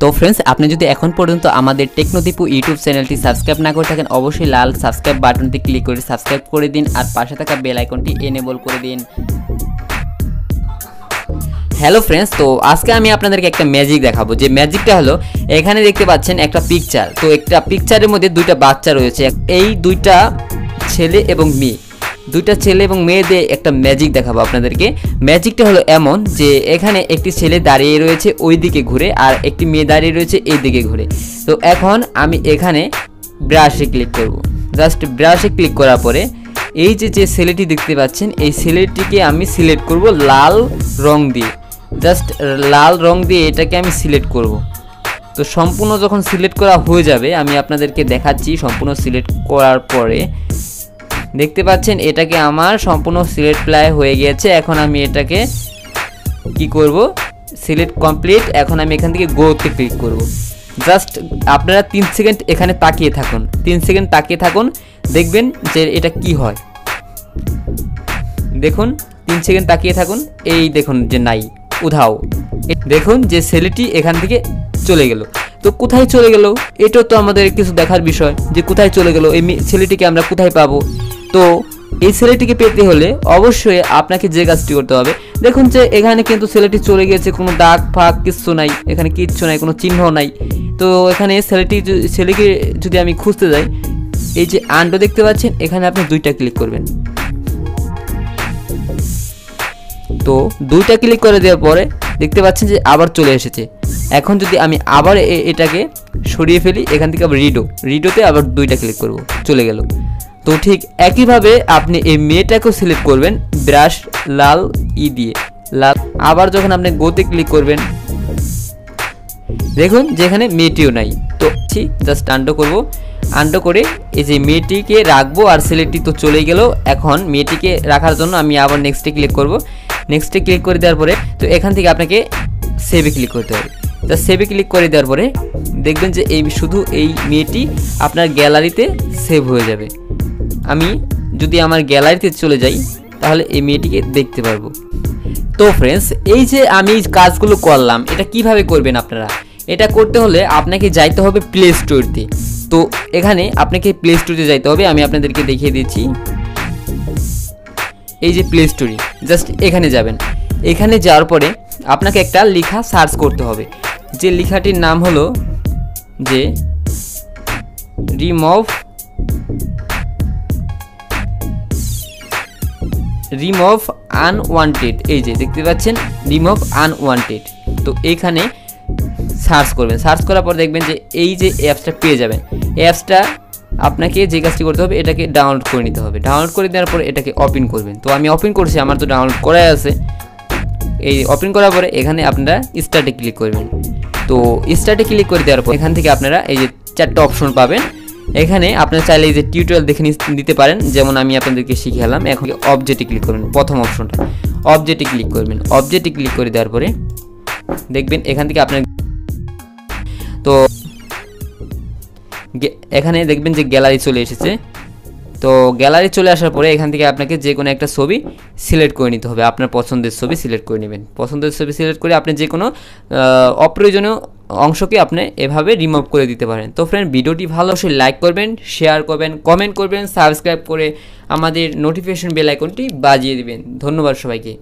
তো फ्रेंड्स আপনি যদি এখন পর্যন্ত আমাদের টেকনোদীপু ইউটিউব চ্যানেলটি সাবস্ক্রাইব না করে থাকেন অবশ্যই লাল সাবস্ক্রাইব বাটনটি ক্লিক করে সাবস্ক্রাইব করে দিন আর পাশে থাকা বেল আইকনটি এনেবল করে দিন। हेलो फ्रेंड्स, तो आज के আমি আপনাদেরকে একটা ম্যাজিক দেখাবো। যে ম্যাজিকটা হলো এখানে দেখতে পাচ্ছেন একটা পিকচার, তো একটা পিকচারের মধ্যে দুইটা বাচ্চা রয়েছে, এই দুইটা ছেলে এবং মেয়ে, দুইটা ছেলে এবং মেয়ে দিয়ে একটা ম্যাজিক দেখাবো আপনাদেরকে। ম্যাজিকটা হলো এমন যে এখানে একটি ছেলে দাঁড়িয়ে রয়েছে ওই দিকে ঘুরে আর একটি মেয়ে দাঁড়িয়ে রয়েছে এই দিকে ঘুরে। তো এখন আমি এখানে ব্রাশে ক্লিক করব। জাস্ট ব্রাশে ক্লিক করার পরে এই যে ছেলেটি দেখতে পাচ্ছেন এই ছেলেটিকে আমি সিলেক্ট করব লাল রং দিয়ে। জাস্ট লাল রং দিয়ে এটাকে আমি সিলেক্ট করব। তো সম্পূর্ণ যখন সিলেক্ট করা হয়ে যাবে আমি আপনাদেরকে দেখাচ্ছি। সম্পূর্ণ সিলেক্ট করার পরে দেখতে পাচ্ছেন এটাকে আমার সম্পূর্ণ সিলেক্ট প্লাই হয়ে গিয়েছে। এখন আমি এটাকে কি করব, সিলেক্ট কমপ্লিট। এখন আমি এখান থেকে গোতে ক্লিক করব। জাস্ট আপনারা 3 সেকেন্ড এখানে তাকিয়ে থাকুন, 3 সেকেন্ড তাকিয়ে থাকুন, দেখবেন যে এটা কি হয়। দেখুন 3 সেকেন্ড তাকিয়ে থাকুন, এই দেখুন যে নাই উধাও। দেখুন যে ছেলেটি এখান থেকে চলে গেল। তো কোথায় চলে গেল এটা তো আমাদের কিছু দেখার বিষয়, যে কোথায় চলে গেল এই ছেলেটিকে আমরা কোথায় পাবো। তো এই ছেলেটিকে পেতে হলে অবশ্যই আপনাকে যে কাজটি করতে হবে, দেখুন যে এখানে কিন্তু ছেলেটি চলে গেছে, কোনো দাগ ফাগ কিচ্ছু নাই, এখানে কিচ্ছু নাই, কোনো চিহ্ন নাই। তো এখানে ছেলেকে যদি আমি খুঁজতে যাই, এই যে আন্ডো দেখতে পাচ্ছেন এখানে আপনি দুইটা ক্লিক করবেন। তো দুইটা ক্লিক করে দেওয়ার পরে দেখতে পাচ্ছেন যে আবার চলে এসেছে। এখন যদি আমি আবার এটাকে সরিয়ে ফেলি, এখান থেকে আবার রিডোতে আবার দুইটা ক্লিক করব, চলে গেল। তো ঠিক একইভাবে আপনি এই মেয়েটাকেও সিলেক্ট করবেন ব্রাশ লাল দিয়ে লাল। আবার যখন আপনি গোতে ক্লিক করবেন দেখুন যেখানে মেয়েটিও নাই। তো জাস্ট আন্ডো করব, আন্ডো করে এই যে মেয়েটিকে রাখবো আর ছেলেটি তো চলেই গেল। এখন মেয়েটিকে রাখার জন্য আমি আবার নেক্সটে ক্লিক করব। নেক্সটে ক্লিক করে দেওয়ার পরে তো এখান থেকে আপনাকে সেভে ক্লিক করতে হবে। তো সেভে ক্লিক করে দেওয়ার পরে দেখবেন যে এই শুধু এই মেয়েটি আপনার গ্যালারিতে সেভ হয়ে যাবে। আমি যদি আমার গ্যালারিতে চলে যাই তাহলে এই মেয়েটিকে দেখতে পারবো। তো ফ্রেন্ডস এই যে আমি কাজগুলো করলাম এটা কিভাবে করবেন আপনারা, এটা করতে হলে আপনাকে যাইতে হবে প্লে স্টোরতে। তো এখানে আপনাকে প্লে স্টোরে যাইতে হবে, আমি আপনাদেরকে দেখিয়ে দিচ্ছি। এই যে প্লে স্টোরে জাস্ট এখানে যাবেন। এখানে যাওয়ার পরে আপনাকে একটা লেখা সার্চ করতে হবে, যে লেখাটির নাম হলো যে রিমুভ আনওয়ান্টেড। এই যে দেখতে পাচ্ছেন রিমুভ আনওয়ান্টেড। তো এইখানে সার্চ করবেন, সার্চ করার পর দেখবেন যে এই যে অ্যাপসটা পেয়ে যাবেন। অ্যাপসটা আপনাকে যে কাজটি করতে হবে এটাকে ডাউনলোড করে নিতে হবে। ডাউনলোড করে দেওয়ার পরে এটাকে ওপেন করবেন। তো আমি ওপেন করছি, আমার তো ডাউনলোড করাই আছে। এই ওপেন করার পরে এখানে আপনারা স্টার্টে ক্লিক করবেন। তো স্টার্টে ক্লিক করে দেওয়ার পর এখান থেকে আপনারা এই যে 4টা অপশন পাবেন। এখানে আপনারা চাইলে এই যে টিউটোরিয়াল দেখে দিতে পারেন, যেমন আমি আপনাদেরকে শিখালাম। এখন অবজেক্টে ক্লিক করবেন, প্রথম অপশনটা অবজেক্টে ক্লিক করবেন। অবজেক্টে ক্লিক করে দেওয়ার পরে দেখবেন এখান থেকে আপনার তো এখানে দেখবেন যে গ্যালারি চলে এসেছে। তো গ্যালারি চলে আসার পরে এখান থেকে আপনাকে যে কোনো একটা ছবি সিলেক্ট করে নিতে হবে। আপনার পছন্দের ছবি সিলেক্ট করে নেবেন। পছন্দের ছবি সিলেক্ট করে আপনি যে কোনো অপ্রয়োজনীয় অংশকে আপনি এভাবে রিমুভ করে দিতে পারেন। তো ফ্রেন্ড ভিডিওটি ভালো অবশ্যই লাইক করবেন, শেয়ার করবেন, কমেন্ট করবেন, সাবস্ক্রাইব করে আমাদের নোটিফিকেশন বেল আইকনটি বাজিয়ে দিবেন। ধন্যবাদ সবাইকে।